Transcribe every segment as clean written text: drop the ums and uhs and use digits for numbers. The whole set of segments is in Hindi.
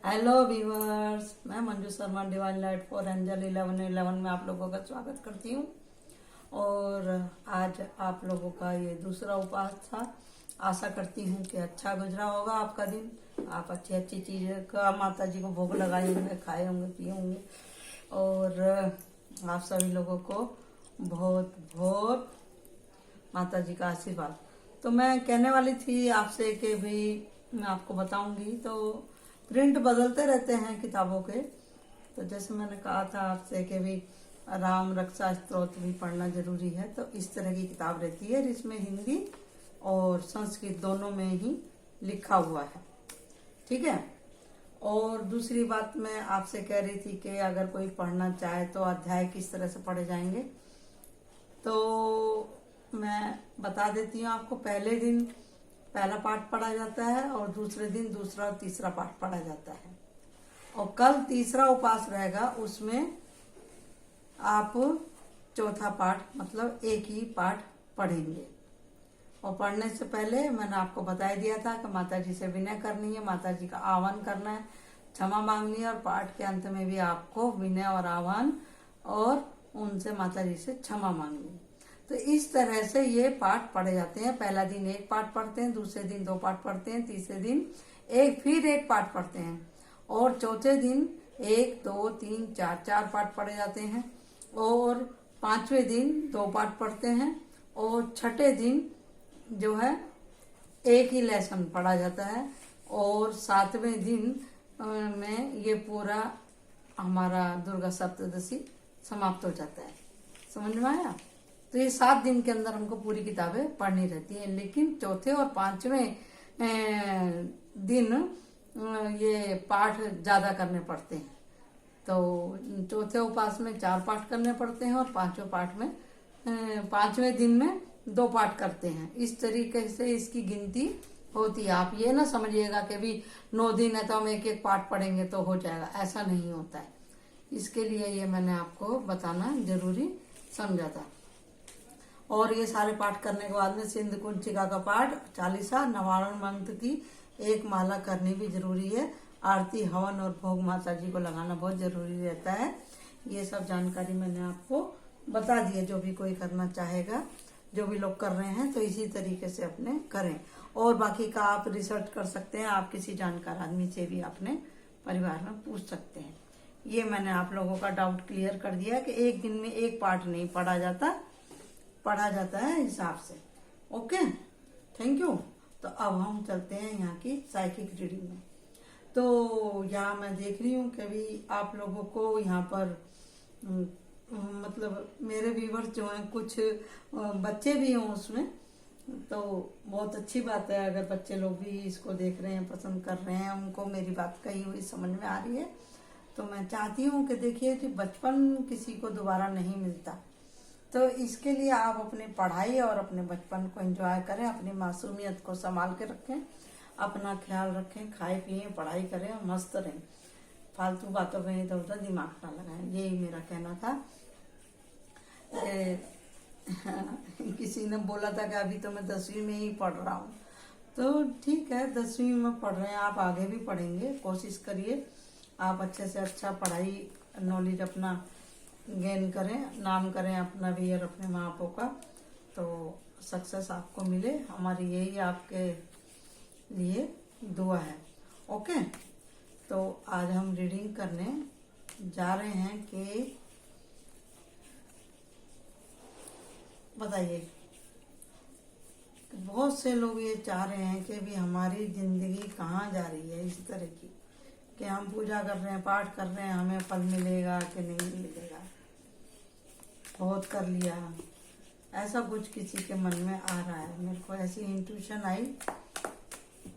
हेलो व्यूअर्स, मैं Manju Sharma divine light for angel 1111 में आप लोगों का स्वागत करती हूँ। और आज आप लोगों का ये दूसरा उपवास था। आशा करती हूँ कि अच्छा गुजरा होगा आपका दिन। आप अच्छी अच्छी चीज़ें का माता जी को भोग लगाए होंगे, खाए होंगे, पिए होंगे। और आप सभी लोगों को बहुत बहुत माता जी का आशीर्वाद। तो मैं कहने वाली थी आपसे कि भाई मैं आपको बताऊंगी, तो प्रिंट बदलते रहते हैं किताबों के। तो जैसे मैंने कहा था आपसे कि भी राम रक्षा स्तोत्र भी पढ़ना जरूरी है, तो इस तरह की किताब रहती है जिसमें हिंदी और संस्कृत दोनों में ही लिखा हुआ है। ठीक है। और दूसरी बात मैं आपसे कह रही थी कि अगर कोई पढ़ना चाहे तो अध्याय किस तरह से पढ़े जाएंगे, तो मैं बता देती हूँ आपको। पहले दिन पहला पाठ पढ़ा जाता है और दूसरे दिन दूसरा और तीसरा पाठ पढ़ा जाता है। और कल तीसरा उपवास रहेगा, उसमें आप चौथा पाठ मतलब एक ही पाठ पढ़ेंगे। और पढ़ने से पहले मैंने आपको बता दिया था कि माता जी से विनय करनी है, माता जी का आह्वान करना है, क्षमा मांगनी है, और पाठ के अंत में भी आपको विनय और आह्वान और उनसे माता जी से क्षमा मांगनी है। तो इस तरह से ये पाठ पढ़े जाते हैं। पहला दिन एक पाठ पढ़ते हैं, दूसरे दिन दो पाठ पढ़ते हैं, तीसरे दिन फिर एक पाठ पढ़ते हैं, और चौथे दिन 1, 2, 3, 4 पाठ पढ़े जाते हैं। और पांचवें दिन 2 पाठ पढ़ते हैं, और छठे दिन जो है एक ही लेसन पढ़ा जाता है। और 7वें दिन में ये पूरा हमारा दुर्गा सप्तदशी समाप्त हो जाता है। समझ में आया? तो ये 7 दिन के अंदर हमको पूरी किताबें पढ़नी रहती हैं। लेकिन चौथे और पांचवें दिन ये पाठ ज्यादा करने पड़ते हैं। तो चौथे उपवास में 4 पाठ करने पड़ते हैं, और पांचवें पाठ में पांचवें दिन में 2 पाठ करते हैं। इस तरीके से इसकी गिनती होती है। आप ये ना समझिएगा कि भी 9 दिन है तो हम एक एक पाठ पढ़ेंगे तो हो जाएगा, ऐसा नहीं होता है। इसके लिए ये मैंने आपको बताना जरूरी समझा था। और ये सारे पाठ करने के बाद में सिंध कुंचिका का पाठ, चालीसा, नवारण मंत्र की 1 माला करनी भी जरूरी है। आरती, हवन और भोग माता जी को लगाना बहुत जरूरी रहता है। ये सब जानकारी मैंने आपको बता दी है। जो भी कोई करना चाहेगा, जो भी लोग कर रहे हैं, तो इसी तरीके से अपने करें। और बाकी का आप रिसर्च कर सकते हैं, आप किसी जानकार आदमी से भी अपने परिवार में पूछ सकते हैं। ये मैंने आप लोगों का डाउट क्लियर कर दिया कि एक दिन में एक पाठ नहीं पढ़ा जाता है हिसाब से। Okay, thank you. तो अब हम चलते हैं यहाँ की साइकिक रीडिंग में। तो यहाँ मैं देख रही हूँ कि अभी आप लोगों को यहाँ पर मतलब मेरे व्यूवर्स जो हैं, कुछ बच्चे भी हों उसमें, तो बहुत अच्छी बात है। अगर बच्चे लोग भी इसको देख रहे हैं, पसंद कर रहे हैं, उनको मेरी बात कही हुई समझ में आ रही है, तो मैं चाहती हूँ कि देखिए कि बचपन किसी को दोबारा नहीं मिलता। तो इसके लिए आप अपनी पढ़ाई और अपने बचपन को एंजॉय करें, अपनी मासूमियत को संभाल के रखें, अपना ख्याल रखें, खाए पिए, पढ़ाई करें और मस्त रहें। फालतू बातों में इधर उधर दिमाग ना लगाएं, यही मेरा कहना था। किसी ने बोला था कि अभी तो मैं 10वीं में ही पढ़ रहा हूँ, तो ठीक है, 10वीं में पढ़ रहे हैं, आप आगे भी पढ़ेंगे, कोशिश करिए आप अच्छे से अच्छा पढ़ाई नॉलेज अपना गेन करें, नाम करें अपना भी और अपने माँ बापों का, तो सक्सेस आपको मिले। हमारी यही आपके लिए दुआ है। ओके, तो आज हम रीडिंग करने जा रहे हैं कि बताइए, बहुत से लोग ये चाह रहे हैं कि भी हमारी जिंदगी कहाँ जा रही है, इस तरह की कि हम पूजा कर रहे हैं, पाठ कर रहे हैं, हमें फल मिलेगा कि नहीं मिलेगा, बहुत कर लिया, ऐसा कुछ किसी के मन में आ रहा है। मेरे को ऐसी इंट्यूशन आई।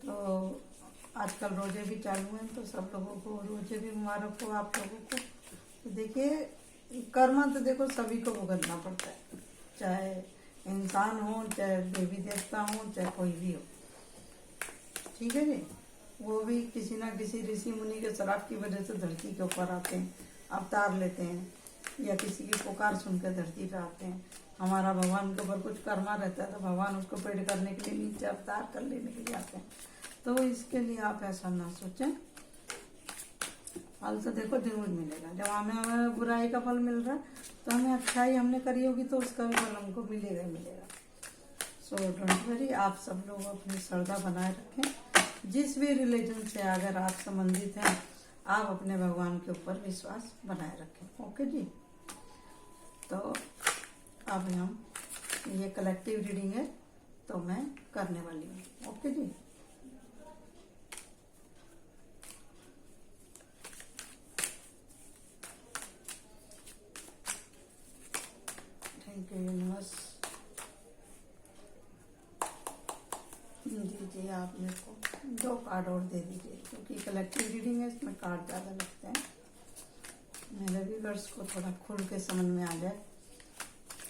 तो आजकल रोजे भी चालू हैं, तो सब लोगों को रोजे भी मुबारक हो आप लोगों को। तो देखिए, कर्म तो देखो सभी को भुगतना पड़ता है, चाहे इंसान हो, चाहे देवी देवता हो, चाहे कोई भी हो। ठीक है जी, वो भी किसी ना किसी ऋषि मुनि के श्राप की वजह से धरती के ऊपर आते हैं, अवतार लेते हैं, या किसी की पुकार सुनकर धरती पर आते हैं। हमारा भगवान के ऊपर कुछ कर्मा रहता है तो भगवान उसको पेड़ करने के लिए नीचे अवतार कर लेने के लिए आते हैं। तो इसके लिए आप ऐसा ना सोचें। फल तो देखो जरूर मिलेगा। जब हमें बुराई का फल मिल रहा है तो हमें अच्छाई हमने करी होगी तो उसका भी फल हमको मिलेगा ही मिलेगा। सो डोंट वरी, आप सब लोग अपनी श्रद्धा बनाए रखें। जिस भी रिलीजन से अगर आप संबंधित हैं, आप अपने भगवान के ऊपर विश्वास बनाए रखें। ओके जी। तो अब हम ये कलेक्टिव रीडिंग है तो मैं करने वाली हूँ। ओके जी। Thank you universe. दीजिए आप मेरे को 2 कार्ड और दे दीजिए, क्योंकि कलेक्टिव रीडिंग है, इसमें कार्ड ज़्यादा लगते हैं। मेरे व्यूअर्स को थोड़ा खुल के समझ में आ जाए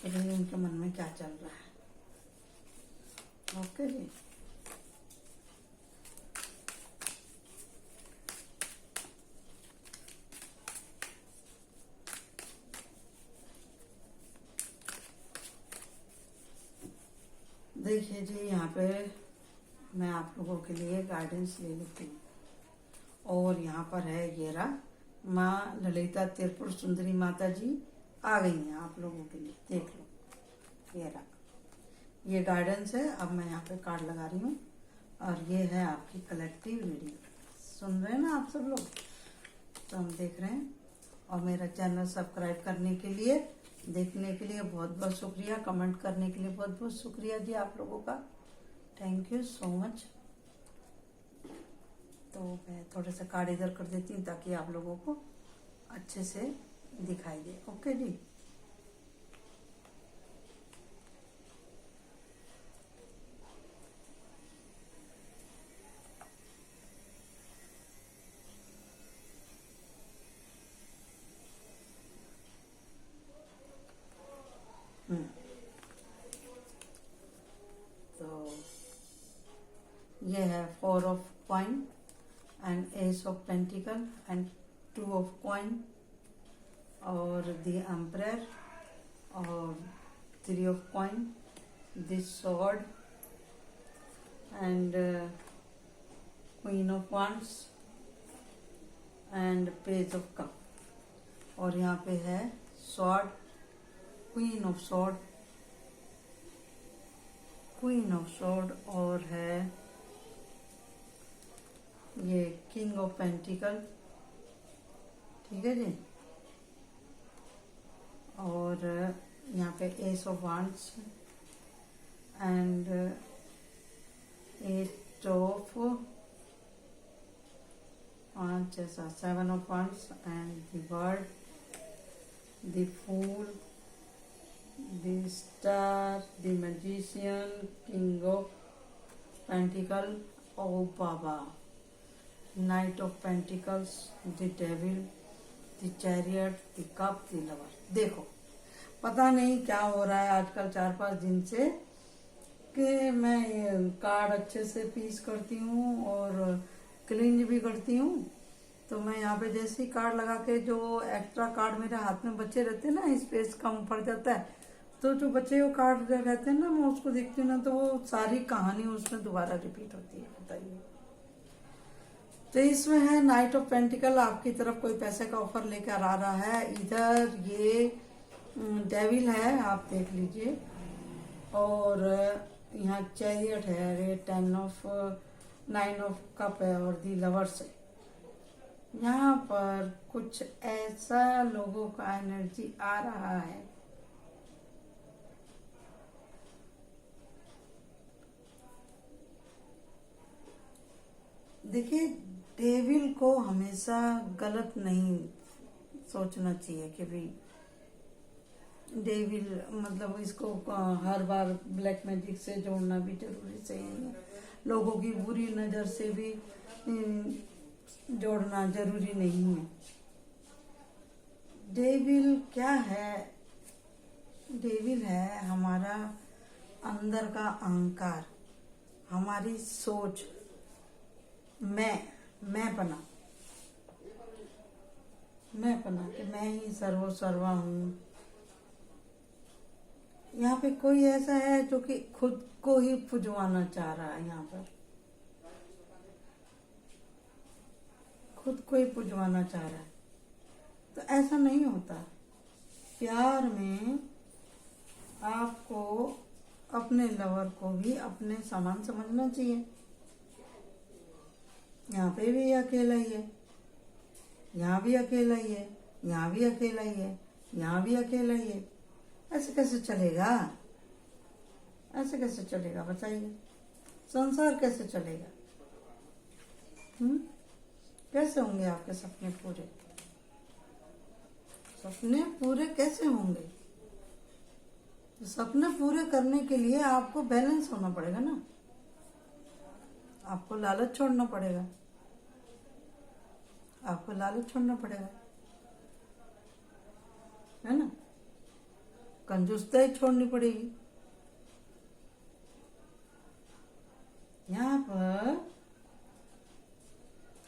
कि भाई उनके मन में क्या चल रहा है। ओके जी। देखिए जी, यहाँ पे मैं आप लोगों के लिए गाइडेंस ले लेती हूँ। और यहाँ पर है घेरा, माँ ललिता त्रिपुर सुंदरी माता जी आ गई हैं आप लोगों के लिए। देख लो, घेरा, ये गाइडेंस है। अब मैं यहाँ पे कार्ड लगा रही हूँ और ये है आपकी कलेक्टिव रीडिंग। सुन रहे हैं ना आप सब लोग? तो हम देख रहे हैं। और मेरा चैनल सब्सक्राइब करने के लिए, देखने के लिए बहुत बहुत शुक्रिया। कमेंट करने के लिए बहुत बहुत शुक्रिया जी आप लोगों का। Thank you so much. तो मैं थोड़े से कार्ड इधर कर देती हूँ ताकि आप लोगों को अच्छे से दिखाई दे। ओके जी। तो ये है 4 of coin and S of pentacle and 2 of coin और द एम्परर और 3 of coin, this sword and queen of wands and page of cup. और यहाँ पे है sword, queen of sword, queen of sword, और है ये किंग ऑफ पेंटिकल। ठीक है जी। और यहाँ पे ace of wands and 8 of 5 ऐसा 7 of wands and the world, the fool, the star, the magician, king of pentacle, ओ बाबा, knight of pentacles, the devil, the chariot, the cup, the lover. देखो, पता नहीं क्या हो रहा है आजकल 4-5 दिन से कि मैं कार्ड अच्छे से पीस करती हूँ और क्लीन भी करती हूँ। तो मैं यहाँ पे जैसे ही कार्ड लगा के, जो एक्स्ट्रा कार्ड मेरे हाथ में बचे रहते हैं ना, स्पेस कम पड़ जाता है, तो जो बचे हुए कार्ड रहते हैं ना, मैं उसको देखती हूँ ना, तो वो सारी कहानी उसमें दोबारा रिपीट होती है। बताइए। तो इसमें है नाइट ऑफ पेंटिकल, आपकी तरफ कोई पैसे का ऑफर लेकर आ रहा है। इधर ये डेविल है, आप देख लीजिए। और यहाँ चैरियट है, 9 ऑफ कप है और दी लवर्स है। यहाँ पर कुछ ऐसा लोगों का एनर्जी आ रहा है, देखिए, डेविल को हमेशा गलत नहीं सोचना चाहिए कि भाई डेविल मतलब इसको हर बार ब्लैक मैजिक से जोड़ना भी जरूरी सही नहीं है। लोगों की बुरी नजर से भी जोड़ना जरूरी नहीं है। डेविल क्या है? डेविल है हमारा अंदर का अहंकार, हमारी सोच, मैं पना कि मैं ही सर्वा हूँ। यहाँ पे कोई ऐसा है जो कि खुद को ही पुजवाना चाह रहा है। यहाँ पर खुद को ही पुजवाना चाह रहा है। तो ऐसा नहीं होता। प्यार में आपको अपने लवर को भी अपने समान समझना चाहिए। यहाँ पे भी अकेला ही है, यहाँ भी अकेला ही है, यहाँ भी अकेला ही है, यहाँ भी अकेला ही है। ऐसे कैसे चलेगा? ऐसे कैसे चलेगा बताइए? संसार कैसे चलेगा? कैसे होंगे आपके सपने पूरे? सपने पूरे कैसे होंगे? सपने पूरे करने के लिए आपको बैलेंस होना पड़ेगा ना। आपको लालच छोड़ना पड़ेगा, आपको लालच छोड़ना पड़ेगा, है ना। कंजूसताई छोड़नी पड़ेगी। यहाँ पर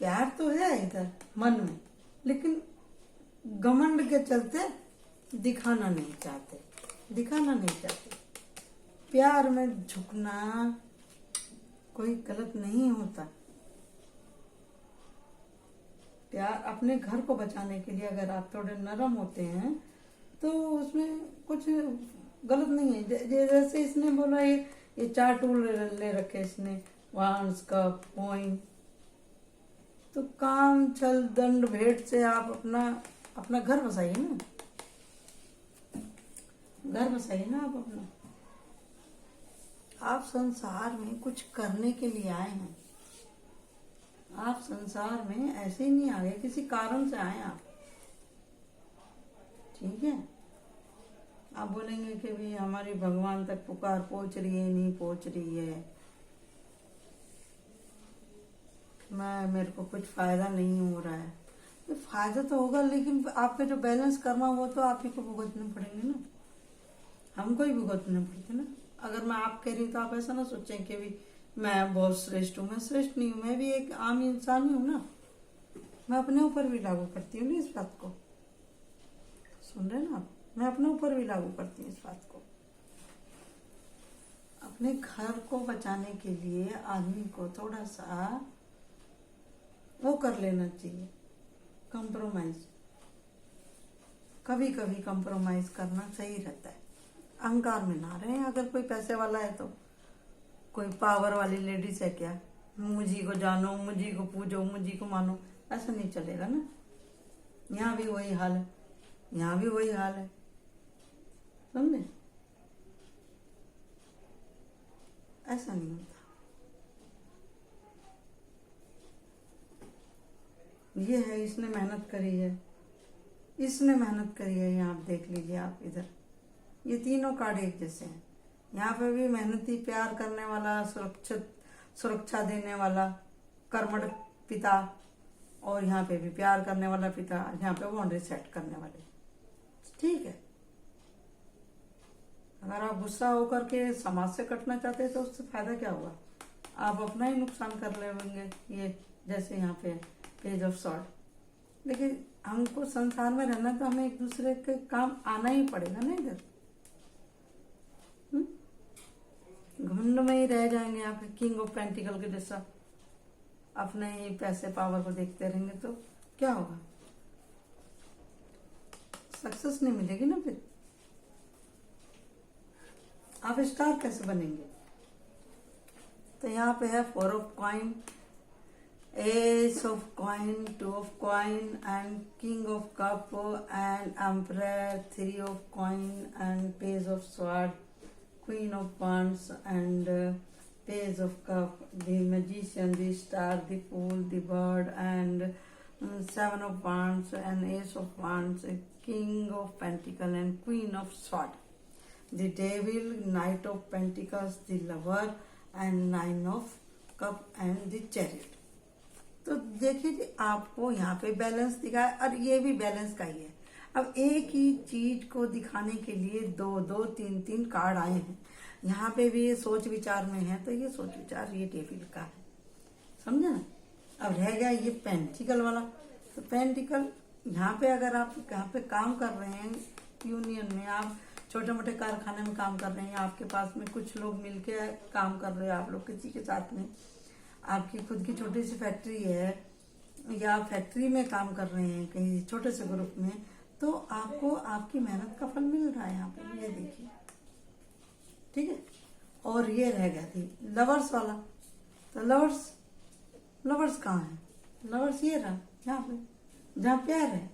प्यार तो है इधर मन में, लेकिन घमंड के चलते दिखाना नहीं चाहते, दिखाना नहीं चाहते। प्यार में झुकना कोई गलत नहीं होता। प्यार अपने घर को बचाने के लिए अगर आप थोड़े नरम होते हैं तो उसमें कुछ गलत नहीं है। जैसे इसने बोला ये 4 टूल ले रखे इसने, वांस कप पॉइंट। तो काम छल दंड भेंट से आप अपना घर बसाइए ना, घर बसाइए ना आप अपना। आप संसार में कुछ करने के लिए आए हैं। आप संसार में ऐसे ही नहीं आ गए, किसी कारण से आए आप। ठीक है। आप बोलेंगे कि भी हमारी भगवान तक पुकार पहुंच रही है, नहीं पहुंच रही है, मेरे को कुछ फायदा नहीं हो रहा है। तो फायदा तो होगा, लेकिन आपके जो बैलेंस करना वो तो आप ही को भुगतने पड़ेंगे ना, हमको ही भुगतने पड़ते ना। अगर मैं आप कह रही हूँ तो आप ऐसा ना सोचें कि भी मैं बहुत श्रेष्ठ हूँ। मैं श्रेष्ठ नहीं हूँ, मैं भी एक आम इंसान ही हूँ ना। मैं अपने ऊपर भी लागू करती हूँ ना इस बात को। सुन रहे ना आप? मैं अपने ऊपर भी लागू करती हूँ इस बात को। अपने घर को बचाने के लिए आदमी को थोड़ा सा वो कर लेना चाहिए, कंप्रोमाइज। कभी कभी कंप्रोमाइज करना सही रहता है। अहंकार में ना रहे। अगर कोई पैसे वाला है तो कोई पावर वाली लेडीज है क्या, मुझी को जानो, मुझी को पूजो, मुझी को मानो, ऐसा नहीं चलेगा ना। यहाँ भी वही हाल है, यहाँ भी वही हाल है, समझे? ऐसा नहीं होता। ये है, इसने मेहनत करी है, इसने मेहनत करी है। यहाँ आप देख लीजिए, आप इधर ये तीनों कार्ड एक जैसे हैं। यहाँ पे भी मेहनती, प्यार करने वाला, सुरक्षा देने वाला कर्मठ पिता, और यहाँ पे भी प्यार करने वाला पिता, यहाँ पे बाउंड्री सेट करने वाले। ठीक है। अगर आप गुस्सा होकर के समाज से कटना चाहते हैं तो उससे फायदा क्या होगा? आप अपना ही नुकसान कर लेंगे। ये जैसे यहाँ पे पेज ऑफ सॉर्ड। लेकिन हमको संसार में रहना तो हमें एक दूसरे के काम आना ही पड़ेगा ना। इधर घुंड में ही रह जाएंगे आप किंग ऑफ पेंटिकल के जैसा, अपने ही पैसे पावर को देखते रहेंगे तो क्या होगा? सक्सेस नहीं मिलेगी ना। फिर आप स्टार कैसे बनेंगे? तो यहाँ पे है 4 of coin, S of coin, 2 of coin and king of cup and emperor, 3 of coin and page of sword, Queen of Wands and Page of Cup, the Magician, the Star, the Fool, the Bird, and 7 of Wands and Ace of Wands, King of Pentacles and Queen of Swords, the Devil, Knight of Pentacles, the Lover, and 9 of Cup and the Chariot. तो देखिए आपको यहाँ पे बैलेंस दिखा है, और ये भी बैलेंस का ही है। अब एक ही चीज को दिखाने के लिए 2-2, 3-3 कार्ड आए हैं। यहाँ पे भी ये सोच विचार में है, तो ये सोच विचार ये डेविल का है, समझे ना। अब रह गया ये पेंटिकल वाला। तो पेंटिकल यहाँ पे अगर आप यहाँ पे काम कर रहे हैं यूनियन में, आप छोटे मोटे कारखाने में काम कर रहे हैं, आपके पास में कुछ लोग मिलके काम कर रहे हो, आप लोग किसी के साथ में, आपकी खुद की छोटी सी फैक्ट्री है, या फैक्ट्री में काम कर रहे हैं कहीं छोटे से ग्रुप में, तो आपको आपकी मेहनत का फल मिल रहा है यहाँ पे, ये देखिए। ठीक है। और ये रह गया थी लवर्स वाला, तो लवर्स कहाँ है? लवर्स ये रहा, यहाँ पे जहाँ प्यार है,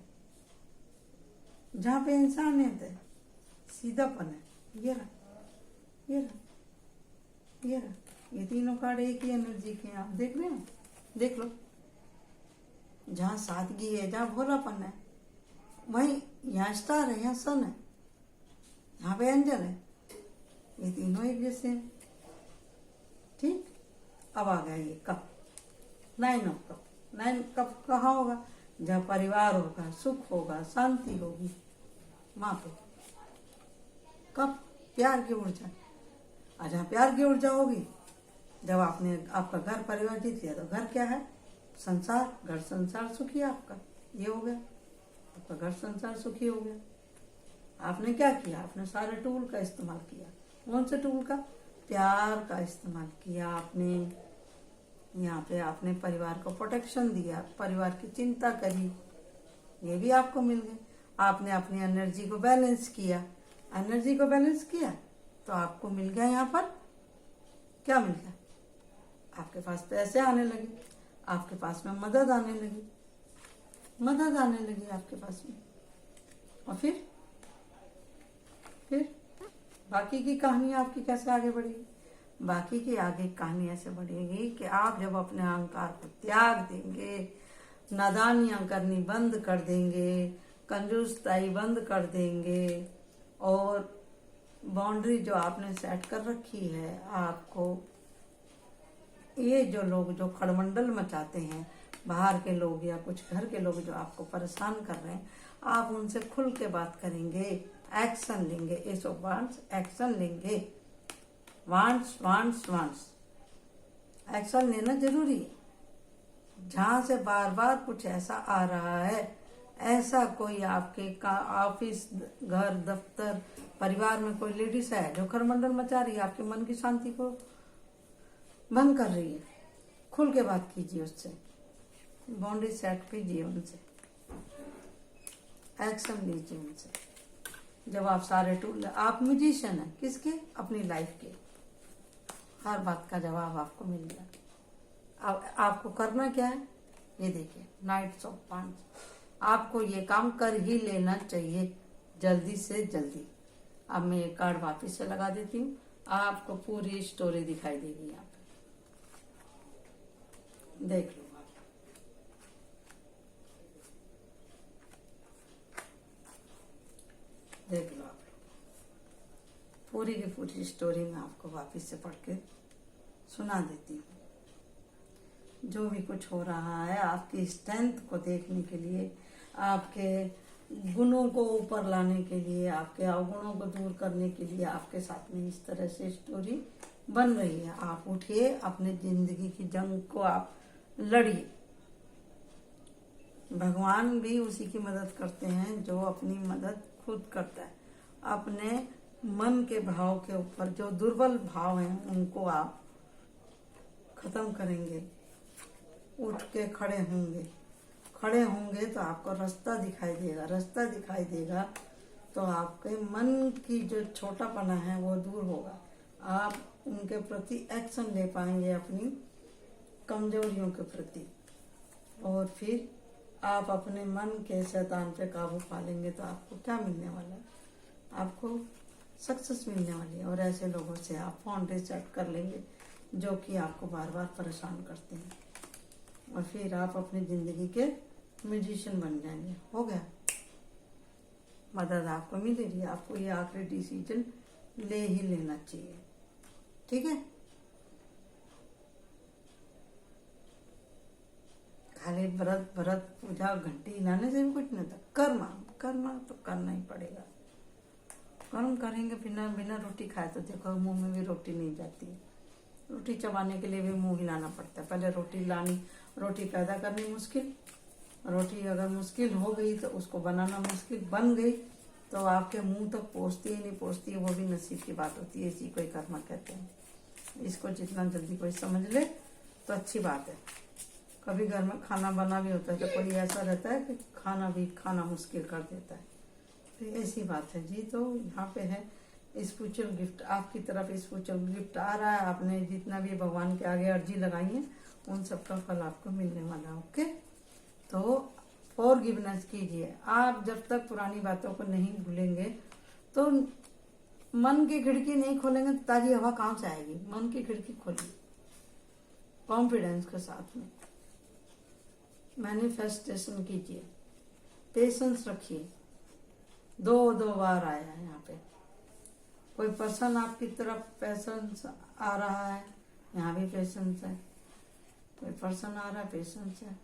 जहाँ पे इंसानियत है, सीधापन है, ये रहा, ये रहा, ये रहा। ये तीनों कार्ड एक ही एनर्जी के हैं, आप देख रहे हैं, देख लो। जहाँ सादगी है, जहाँ भोलापन है, वहीं यहाँ स्टार है, यहाँ सन है, यहाँ पे एंजल है, ये तीनों एक जैसे हैं। ठीक। अब आ गया ये कप, 9 ऑफ कप। 9 कप कहाँ होगा? जहाँ परिवार होगा, सुख होगा, शांति होगी, वहां पे कप प्यार की ऊर्जा। और जहाँ प्यार की ऊर्जा होगी, जब आपने आपका घर परिवार जीत लिया, तो घर क्या है? संसार। घर संसार सुखी है आपका, ये हो गया आपका घर संसार सुखी हो गया। आपने क्या किया? आपने सारे टूल का इस्तेमाल किया। कौन से टूल का? प्यार का इस्तेमाल किया आपने। यहाँ पे आपने परिवार को प्रोटेक्शन दिया, परिवार की चिंता करी, ये भी आपको मिल गए। आपने अपनी एनर्जी को बैलेंस किया, एनर्जी को बैलेंस किया तो आपको मिल गया यहाँ पर क्या मिल गया? आपके पास पैसे आने लगे, आपके पास में मदद आने लगी, मदद आने लगी आपके पास में। और फिर बाकी की कहानी आपकी कैसे आगे बढ़ेगी? बाकी की आगे कहानी ऐसे बढ़ेगी कि आप जब अपने अहंकार को त्याग देंगे, नादानियां करनी बंद कर देंगे, कंजूसताई बंद कर देंगे, और बाउंड्री जो आपने सेट कर रखी है, आपको ये जो लोग जो खड़मंडल मचाते हैं, बाहर के लोग या कुछ घर के लोग जो आपको परेशान कर रहे हैं, आप उनसे खुल के बात करेंगे, एक्शन लेंगे। एस ऑफ वांड्स, एक्शन लेंगे। वांड्स एक्शन लेना जरूरी है। जहां से बार बार कुछ ऐसा आ रहा है, ऐसा कोई आपके ऑफिस, घर, दफ्तर, परिवार में कोई लेडीज है जो खरमंडल मचा रही है, आपके मन की शांति को भंग कर रही है, खुल के बात कीजिए उससे, बाउंड्री सेट कीजिए उनसे, एक्शन लीजिए उनसे। जब आप सारे टूल, आप म्यूजिशियन हैं किसके? अपनी लाइफ के। हर बात का जवाब आपको मिल गया। अब आपको करना क्या है? ये देखिए, नाइट्स ऑफ वांड्स। आपको ये काम कर ही लेना चाहिए, जल्दी से जल्दी। अब मैं ये कार्ड वापिस से लगा देती हूँ, आपको पूरी स्टोरी दिखाई देगी यहाँ पे, देख लो। देख लो आप लोग, पूरी की पूरी स्टोरी मैं आपको वापिस से पढ़ के सुना देती हूँ। जो भी कुछ हो रहा है, आपकी स्ट्रेंथ को देखने के लिए, आपके गुणों को ऊपर लाने के लिए, आपके अवगुणों को दूर करने के लिए आपके साथ में इस तरह से स्टोरी बन रही है। आप उठिए, अपने जिंदगी की जंग को आप लड़िए। भगवान भी उसी की मदद करते हैं जो अपनी मदद खुद करता है। अपने मन के भाव के ऊपर जो दुर्बल भाव हैं, उनको आप खत्म करेंगे, उठ के खड़े होंगे तो आपको रास्ता दिखाई देगा। रास्ता दिखाई देगा तो आपके मन की जो छोटापना है वो दूर होगा। आप उनके प्रति एक्शन ले पाएंगे, अपनी कमजोरियों के प्रति, और फिर आप अपने मन के शैतान पे काबू पा लेंगे। तो आपको क्या मिलने वाला है? आपको सक्सेस मिलने वाली है। और ऐसे लोगों से आप बाउंड्री सेट कर लेंगे जो कि आपको बार बार परेशान करते हैं, और फिर आप अपनी जिंदगी के म्यूजिशियन बन जाएंगे। हो गया, मदद आपको मिलेगी। आपको ये आखिरी डिसीजन ले ही लेना चाहिए, ठीक है? खाली व्रत पूजा घंटी हिलाने से भी कुछ नहीं था। कर्म तो करना ही पड़ेगा। कर्म करेंगे बिना रोटी खाए तो देखो मुंह में भी रोटी नहीं जाती। रोटी चबाने के लिए भी मुंह हिलाना पड़ता है। पहले रोटी पैदा करनी मुश्किल, रोटी अगर मुश्किल हो गई तो उसको बनाना मुश्किल, बन गई तो आपके मुंह तक पहुंचती ही नहीं पहुंचती है, वो भी नसीब की बात होती है। इसी को ही कर्म कहते हैं। इसको जितना जल्दी कोई समझ ले तो अच्छी बात है। कभी घर में खाना बना भी होता है तो कोई ऐसा रहता है कि खाना भी खाना मुश्किल कर देता है, तो ऐसी बात है जी। तो यहाँ पे है स्पिरिचुअल गिफ्ट आपकी तरफ, स्पिरिचुअल गिफ्ट आ रहा है। आपने जितना भी भगवान के आगे अर्जी लगाई है उन सबका फल आपको मिलने वाला है। ओके, तो फॉरगिवनेस कीजिए। आप जब तक पुरानी बातों को नहीं भूलेंगे तो मन की खिड़की नहीं खोलेंगे तो ताजी हवा कहाँ से आएगी। मन की खिड़की खोलिए कॉन्फिडेंस के साथ में, मैनिफेस्टेशन कीजिए, पेशेंस रखिए। दो बार आया है यहाँ पे। कोई पर्सन आपकी तरफ पेशेंस आ रहा है, यहाँ भी पेशेंस है। कोई पर्सन आ रहा है, पेशेंस है।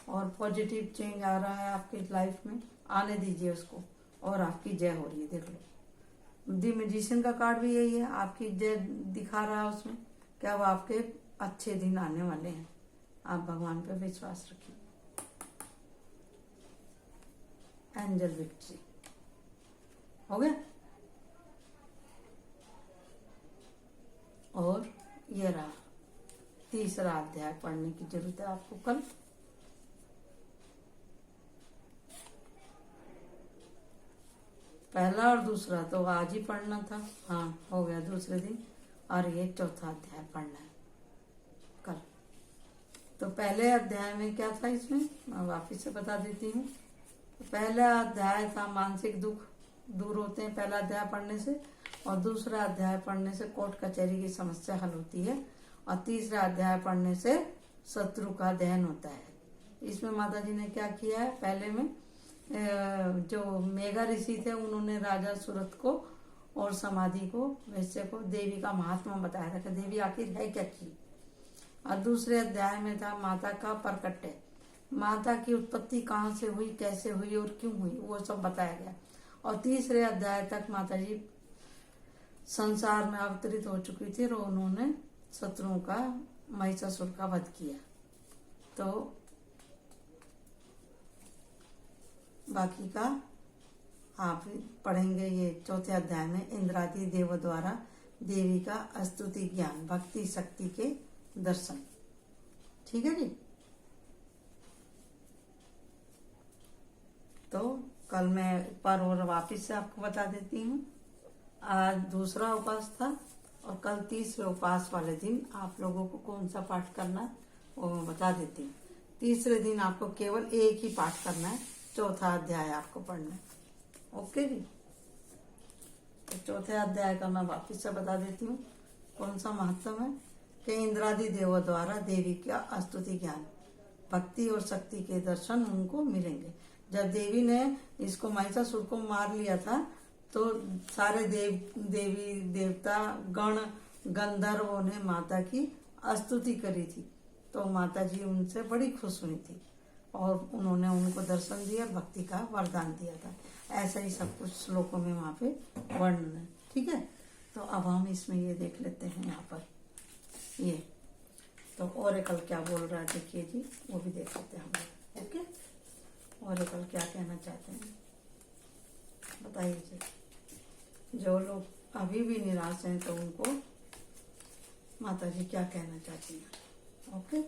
और पॉजिटिव चेंज आ रहा है आपकी लाइफ में, आने दीजिए उसको और आपकी जय हो रही है। देख लो, दी मैजिशियन का कार्ड भी यही है, आपकी जय दिखा रहा है उसमें। क्या वो आपके अच्छे दिन आने वाले हैं। आप भगवान पे विश्वास रखिए। एंजल विक्ट्री हो गया। और ये रहा तीसरा अध्याय पढ़ने की जरूरत है आपको कल। पहला और दूसरा तो आज ही पढ़ना था, हाँ हो गया दूसरे दिन। और ये चौथा अध्याय पढ़ना है कल। तो पहले अध्याय में क्या था, इसमें मैं वापिस से बता देती हूँ। तो पहला अध्याय था मानसिक दुख दूर होते हैं पहला अध्याय पढ़ने से, और दूसरा अध्याय पढ़ने से कोर्ट कचहरी की समस्या हल होती है, और तीसरा अध्याय पढ़ने से शत्रु का दहन होता है। इसमें माता जी ने क्या किया है, पहले में जो मेघा ऋषि थे उन्होंने राजा सूरत को और समाधि को, वैश्य को देवी का महात्मा बताया था कि देवी आखिर है क्या की। और दूसरे अध्याय में था माता का प्रकट्य, माता की उत्पत्ति कहाँ से हुई, कैसे हुई और क्यों हुई, वो सब बताया गया। और तीसरे अध्याय तक माता जी संसार में अवतरित हो चुकी थी और उन्होंने शत्रुओं का, महिषासुर का वध किया। तो बाकी का आप पढ़ेंगे ये चौथे अध्याय में, इंद्रादि देव द्वारा देवी का स्तुति ज्ञान, भक्ति शक्ति के दर्शन। ठीक है जी। तो कल मैं एक बार और वापिस से आपको बता देती हूँ। आज दूसरा उपवास था और कल तीसरे उपवास वाले दिन आप लोगों को कौन सा पाठ करना है वो मैं बता देती हूँ। तीसरे दिन आपको केवल एक ही पाठ करना है, चौथा अध्याय आपको पढ़ना है। ओके जी। तो चौथे अध्याय का मैं वापिस से बता देती हूँ कौन सा महत्व है कि इंद्रादि देवों द्वारा देवी का स्तुति ज्ञान, भक्ति और शक्ति के दर्शन उनको मिलेंगे। जब देवी ने इसको महिषासुर को मार लिया था तो सारे देवी देवता गण गंधर्वों ने माता की स्तुति करी थी, तो माता जी उनसे बड़ी खुश हुई थी और उन्होंने उनको दर्शन दिया, भक्ति का वरदान दिया था। ऐसा ही सब कुछ श्लोकों में वहाँ पे वर्णन है। ठीक है, तो अब हम इसमें ये देख लेते हैं यहाँ पर ये तो ओरेकल क्या बोल रहा है, देखिए जी, वो भी देख लेते हैं हम लोग। ओके, ओरेकल क्या कहना चाहते हैं बताइए जी। जो लोग अभी भी निराश हैं तो उनको माता जी क्या कहना चाहती हैं। Okay,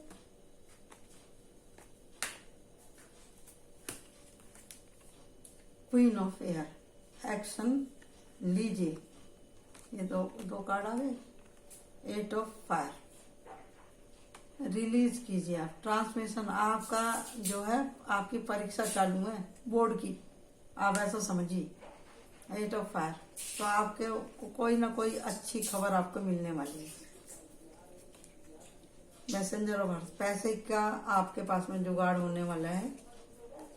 queen of air, action लीजिए। ये दो कार्ड आ गए। एट ऑफ फायर, रिलीज कीजिए आप। ट्रांसमिशन, आपका जो है आपकी परीक्षा चालू है बोर्ड की, आप ऐसा समझिए। एट ऑफ फायर, तो आपके कोई ना कोई अच्छी खबर आपको मिलने वाली है। मैसेंजर ऑफ अर्थ, पैसे का आपके पास में जुगाड़ होने वाला है।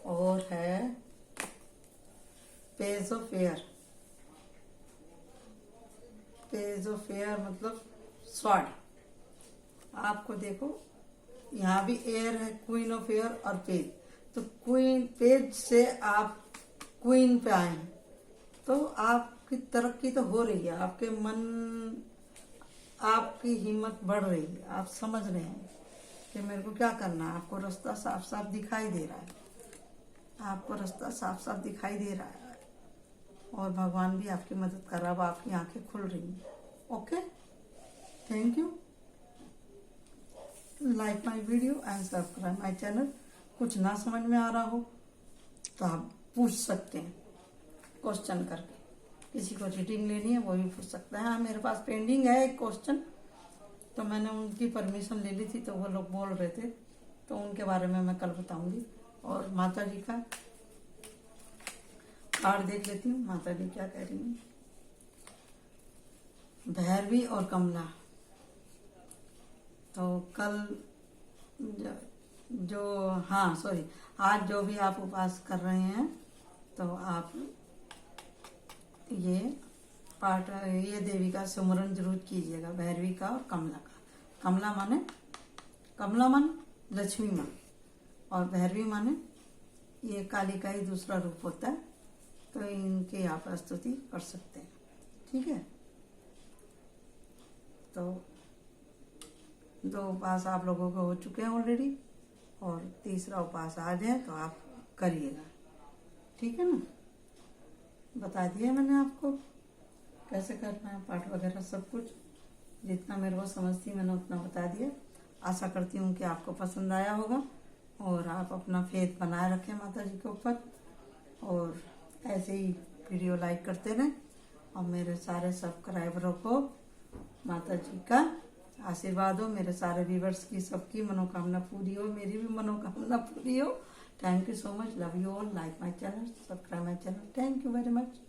और है page of air, page of air मतलब स्वॉर्ड। आपको देखो यहाँ भी एयर है, क्वीन ऑफ एयर और पेज। तो क्वीन पेज से आप क्वीन पे आए हैं, तो आपकी तरक्की तो हो रही है, आपके मन, आपकी हिम्मत बढ़ रही है। आप समझ रहे हैं कि मेरे को क्या करना है। आपको रास्ता साफ साफ दिखाई दे रहा है, आपको रास्ता साफ साफ दिखाई दे रहा है और भगवान भी आपकी मदद कर रहा है। अब आपकी आंखें खुल रही हैं। Okay, thank you. Like my video and subscribe my channel. कुछ ना समझ में आ रहा हो तो आप पूछ सकते हैं क्वेश्चन करके। किसी को रीडिंग लेनी है वो भी पूछ सकता है। हाँ, मेरे पास पेंडिंग है एक क्वेश्चन, तो मैंने उनकी परमिशन ले ली थी, तो वो लोग बोल रहे थे, तो उनके बारे में मैं कल बताऊंगी। और माता जी का कार्ड देख लेती हूँ, माता जी क्या कह रही हैं। भैरवी और कमला, तो कल जो हाँ सॉरी, आज जो भी आप उपवास कर रहे हैं तो आप ये पाठ, ये देवी का सुमरन जरूर कीजिएगा, भैरवी का और कमला का। कमला माने लक्ष्मी माँ, और भैरवी माने ये काली का ही दूसरा रूप होता है, तो इनकी आप स्तुति कर सकते हैं। ठीक है, तो 2 उपास आप लोगों को हो चुके हैं ऑलरेडी, और तीसरा उपास आज है, तो आप करिएगा। ठीक है ना, बता दिया मैंने आपको कैसे करना है पाठ वगैरह, सब कुछ जितना मेरे को समझती मैंने उतना बता दिया। आशा करती हूँ कि आपको पसंद आया होगा, और आप अपना फेथ बनाए रखें माता जी के ऊपर, और ऐसे ही वीडियो लाइक करते रहें, और मेरे सारे सब्सक्राइबरों को माता जी का आशीर्वाद हो, मेरे सारे व्यूवर्स की सबकी मनोकामना पूरी हो, मेरी भी मनोकामना पूरी हो। Thank you so much, love you all, like my channel, subscribe my channel, thank you very much.